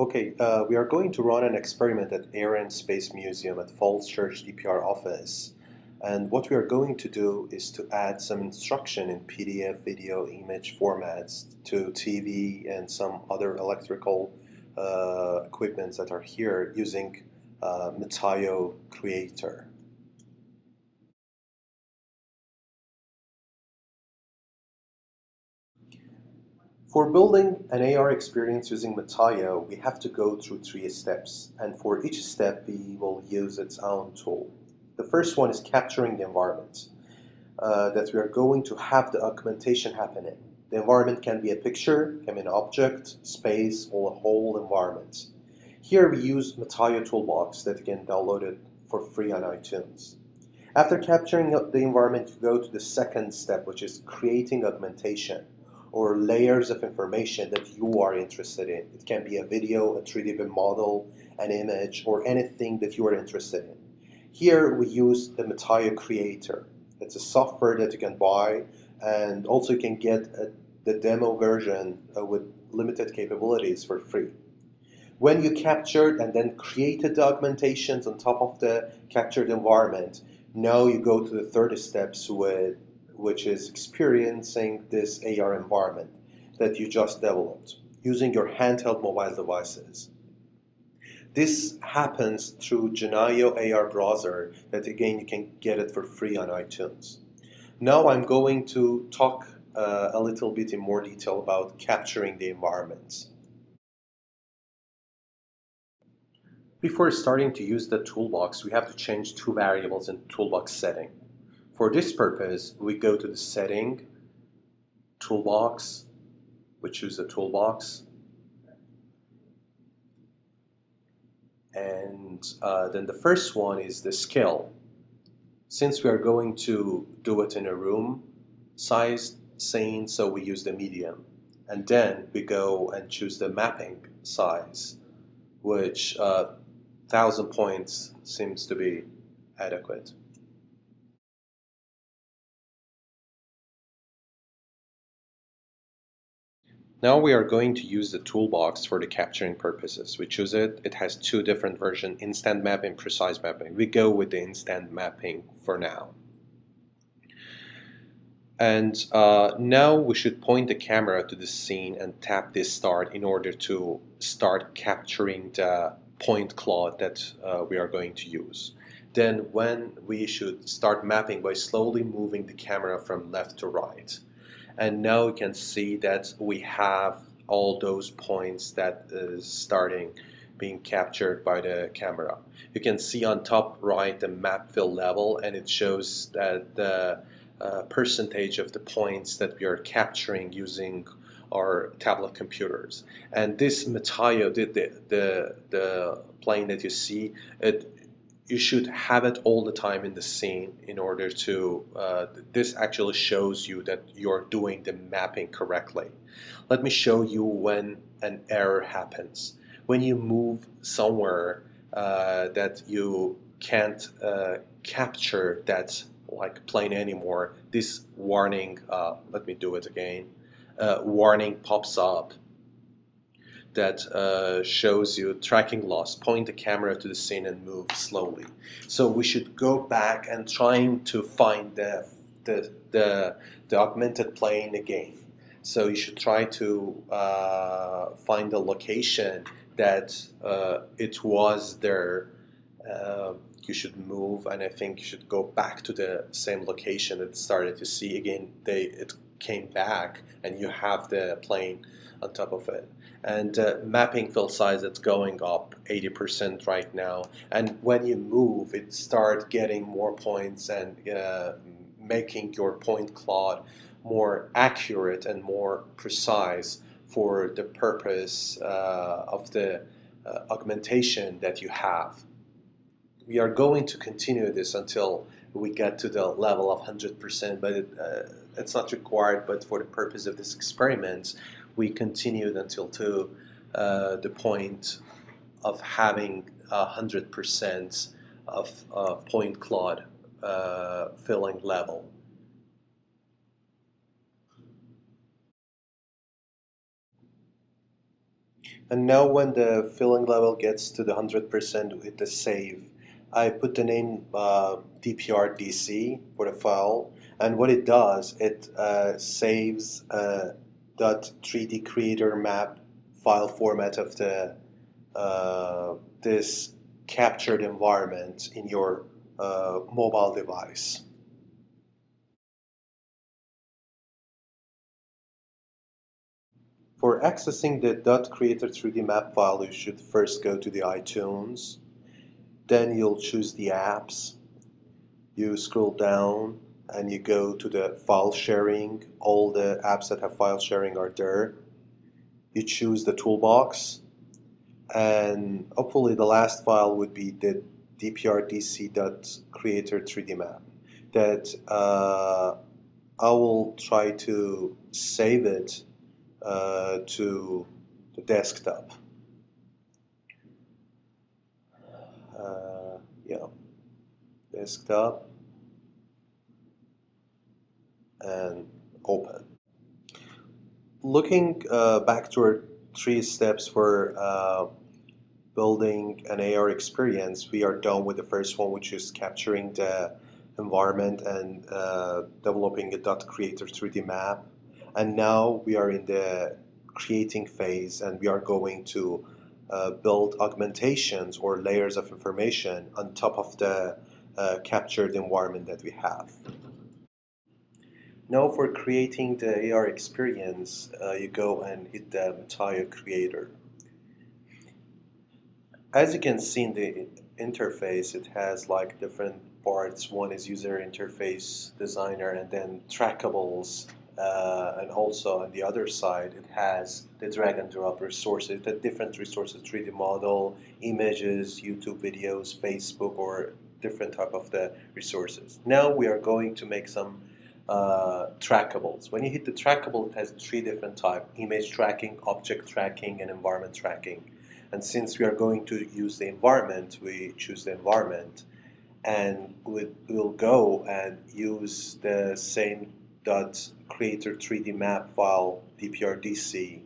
Okay, we are going to run an experiment at Air and Space Museum at Falls Church DPR office. And what we are going to do is to add some instruction in PDF, video, image formats to TV and some other electrical equipments that are here using Metaio Creator. For building an AR experience using Metaio, we have to go through 3 steps, and for each step we will use its own tool. The first one is capturing the environment that we are going to have the augmentation happen in. The environment can be a picture, can be an object, space, or a whole environment. Here we use Metaio Toolbox that you can download it for free on iTunes. After capturing the environment, you go to the second step, which is creating augmentation or layers of information that you are interested in. It can be a video, a 3D model, an image, or anything that you are interested in. Here we use the Metaio Creator. It's a software that you can buy, and also you can get the demo version with limited capabilities for free. When you captured and then created the augmentations on top of the captured environment, now you go to the third steps which is experiencing this AR environment that you just developed using your handheld mobile devices. This happens through Genio AR browser that again you can get it for free on iTunes. Now I'm going to talk a little bit in more detail about capturing the environments. Before starting to use the toolbox, we have to change 2 variables in toolbox setting. For this purpose, we go to the setting, toolbox, we choose the toolbox, and then the first one is the scale. Since we are going to do it in a room size scene, so we use the medium. And then we go and choose the mapping size, which 1000 points seems to be adequate. Now we are going to use the toolbox for the capturing purposes. We choose it. It has 2 different versions, instant mapping, precise mapping. We go with the instant mapping for now. And now we should point the camera to the scene and tap this start in order to start capturing the point cloud that we are going to use. Then when we should start mapping by slowly moving the camera from left to right. And now you can see that we have all those points that is starting being captured by the camera. You can see on top right the map fill level, and it shows that the percentage of the points that we are capturing using our tablet computers. And this Metaio, the plane that you see, you should have it all the time in the scene in order to, this actually shows you that you're doing the mapping correctly. Let me show you when an error happens. When you move somewhere that you can't capture that like plane anymore, this warning, let me do it again, warning pops up that shows you tracking loss. Point the camera to the scene and move slowly. So we should go back and trying to find the augmented plane again. So you should try to find the location that it was there. You should move, and I think you should go back to the same location that started to see again. It came back, and you have the plane on top of it. And mapping fill size, it's going up 80% right now. And when you move, it starts getting more points and making your point cloud more accurate and more precise for the purpose of the augmentation that you have. We are going to continue this until we get to the level of 100%, but it's not required. But for the purpose of this experiment, we continued until to the point of having 100% of point cloud filling level. And now when the filling level gets to the 100%, we hit the save. I put the name DPRDC for the file, and what it does, it saves .3D creator map file format of the this captured environment in your mobile device. For accessing the .creator 3D map file, you should first go to the iTunes. Then you'll choose the apps. You scroll down and you go to the file sharing. All the apps that have file sharing are there. You choose the toolbox, and hopefully the last file would be the dprdc.creator 3D map that I will try to save it to the desktop. Yeah, desktop and open. Looking back to our 3 steps for building an AR experience, we are done with the first one, which is capturing the environment and developing a .creator 3D map. And now we are in the creating phase, and we are going to build augmentations or layers of information on top of the captured environment that we have. Now for creating the AR experience, you go and hit the Metaio creator. As you can see in the interface, it has like different parts. One is user interface designer, and then trackables. And also on the other side, it has the drag and drop resources, the different resources, 3D model, images, YouTube videos, Facebook, or different type of the resources. Now we are going to make some trackables. When you hit the trackable, it has 3 different types: image tracking, object tracking, and environment tracking. And since we are going to use the environment, we choose the environment, and we'll go and use the same .creator 3D map file dprdc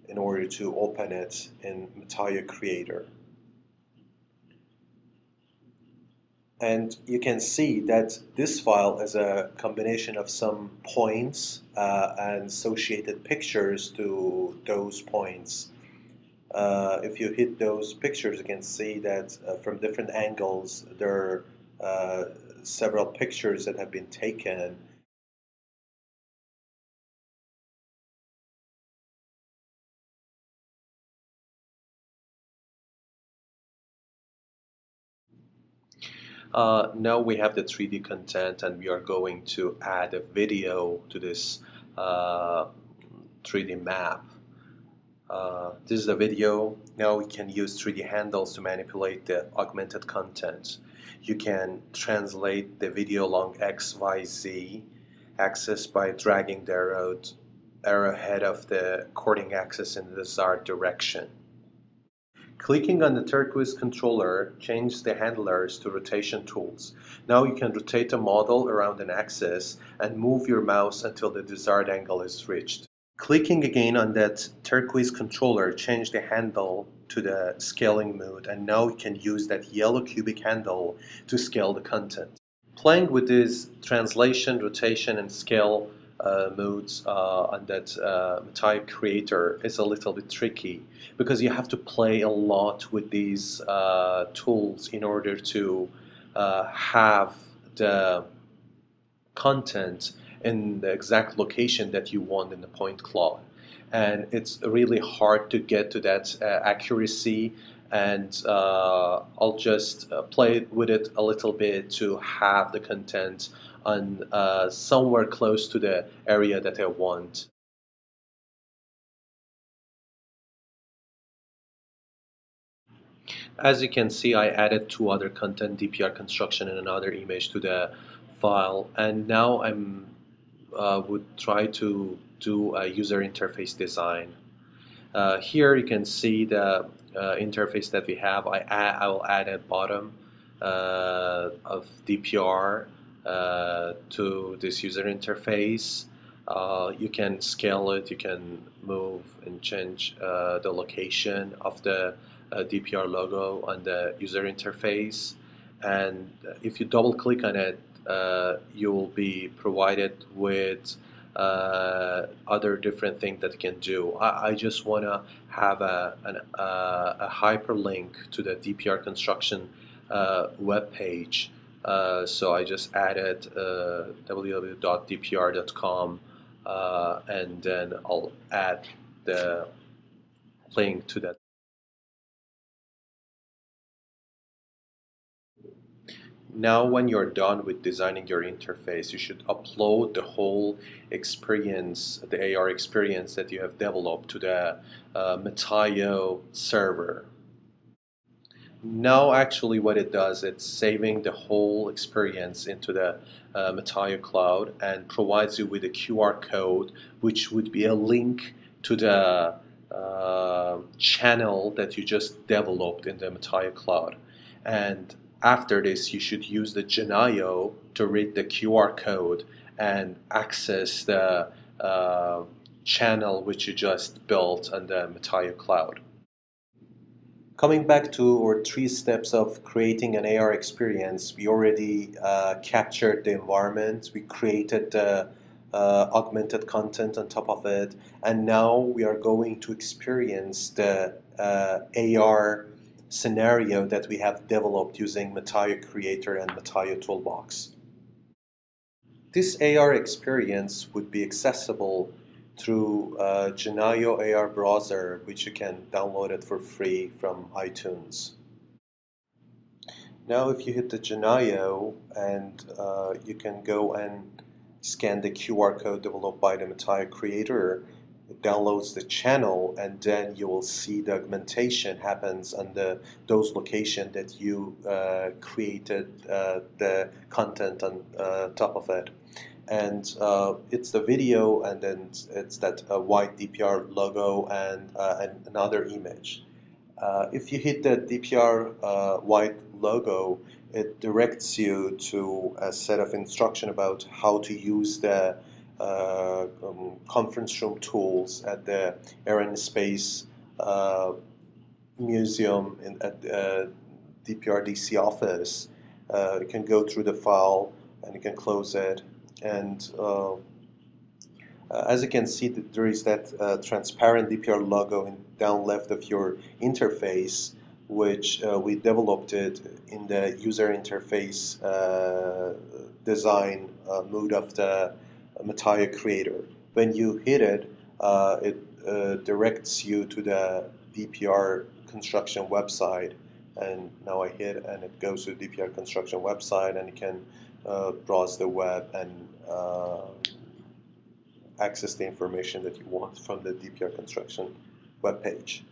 in order to open it in Metaio creator. And you can see that this file is a combination of some points and associated pictures to those points. If you hit those pictures, you can see that from different angles there are several pictures that have been taken. Now we have the 3D content, and we are going to add a video to this 3D map. This is the video. Now we can use 3D handles to manipulate the augmented content. You can translate the video along X, Y, Z axis by dragging the arrowhead of the coordinating axis in the desired direction. Clicking on the turquoise controller changes the handlers to rotation tools. Now you can rotate a model around an axis and move your mouse until the desired angle is reached. Clicking again on that turquoise controller changed the handle to the scaling mode, and now you can use that yellow cubic handle to scale the content. Playing with these translation, rotation, and scale modes on that Metaio creator is a little bit tricky, because you have to play a lot with these tools in order to have the content in the exact location that you want in the point cloud. And it's really hard to get to that accuracy, and I'll just play with it a little bit to have the content on somewhere close to the area that I want. As you can see, I added 2 other content, DPR construction and another image, to the file, and now I'm would try to do a user interface design. Here you can see the interface that we have. I will add a bottom of DPR to this user interface. You can scale it, you can move and change the location of the DPR logo on the user interface. And if you double click on it, you will be provided with other different things that you can do. I just want to have a hyperlink to the DPR construction web page. So I just added www.dpr.com and then I'll add the link to that. Now, when you're done with designing your interface, you should upload the whole experience, the AR experience that you have developed to the Metaio server. Now, actually, what it does, it's saving the whole experience into the Metaio cloud and provides you with a QR code, which would be a link to the channel that you just developed in the Metaio cloud. And after this, you should use the Genio to read the QR code and access the channel which you just built on the Metaio cloud. Coming back to our 3 steps of creating an AR experience, we already captured the environment, we created the augmented content on top of it, and now we are going to experience the AR scenario that we have developed using Metaio Creator and Metaio Toolbox. This AR experience would be accessible through Genio AR browser, which you can download it for free from iTunes. Now, if you hit the Genio and you can go and scan the QR code developed by the Metaio creator, it downloads the channel, and then you will see the augmentation happens on those locations that you created the content on top of it. And it's the video, and then it's that white DPR logo and another image. If you hit the DPR white logo, it directs you to a set of instruction about how to use the conference room tools at the Air and Space Museum at the DPRDC office. You can go through the file and you can close it. And as you can see, there is that transparent DPR logo in down left of your interface, which we developed it in the user interface design mode of the Metaio creator. When you hit it, it directs you to the DPR construction website. And now I hit and it goes to the DPR construction website, and you can browse the web and access the information that you want from the DPR construction web page.